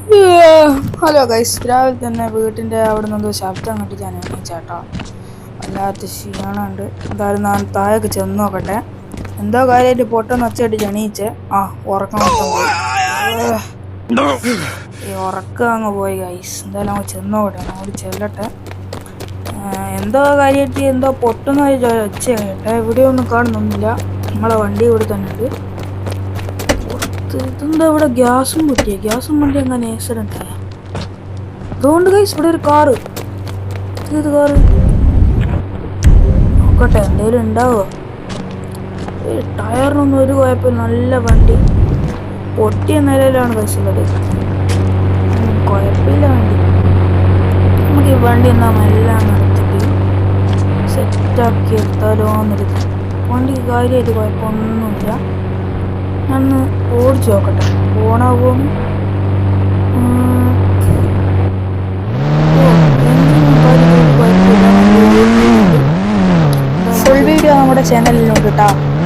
Hello guys, രാവിലെ തന്നെ വീട്ടിൻ്റെ അവിടെ നിന്ന് ശബ്ദം കണ്ടിട്ട് ഞാൻ എണീച്ചേട്ടോ. വല്ലാത്ത ക്ഷീണമുണ്ട്. എന്തായാലും ഞാൻ താഴേക്ക് ചെന്ന് നോക്കട്ടെ. എന്തോ കാര്യമായിട്ട് പൊട്ടെന്ന് ഒച്ചയായിട്ട് എണീച്ചേ. ഉറക്കം മൊത്തം പോയി. ഈ ഉറക്കം അങ്ങ് പോയി ഗൈസ്. എന്തായാലും അങ്ങ് ചെന്ന് നോക്കട്ടെ, അങ്ങോട്ട് ചെല്ലട്ടെ. എന്തോ കാര്യമായിട്ട് എന്തോ പൊട്ടുന്ന ഒച്ച കേട്ടെ. ഇവിടെയൊന്നും കാണുന്നൊന്നുമില്ല. നമ്മളെ വണ്ടി ഇവിടെ തന്നെ ഉണ്ട്. ഇതെന്താ ഇവിടെ ഗ്യാസും വണ്ടി അങ്ങനെ ആക്സിഡന്റ് ആയ. അതുകൊണ്ട് ഗൈസ് ഇവിടെ ഒരു കാറ്. ഇത് കാറ് നോക്കട്ടെ എന്തേലും ഉണ്ടാവോ. ടയറിനൊന്നും ഒരു കുഴപ്പമില്ല. നല്ല വണ്ടി. പൊട്ടിയ നിലയിലാണ് ഗൈസ് ഉള്ളത്. കുഴപ്പമില്ല വണ്ടി. നമുക്ക് ഈ വണ്ടി എന്നാ എല്ലാം നടത്തിട്ട് സെറ്റാക്കി എടുത്താലോ എന്നൊരിത്. വണ്ടിക്ക് കാര്യമായിട്ട് കുഴപ്പമൊന്നുമില്ല. ഞാനൊന്ന് ഓടിച്ചു നോക്കട്ടെ പോണാവോന്ന്. ഫുൾ വീഡിയോ നമ്മുടെ ചാനലിലുണ്ട് കേട്ടോ.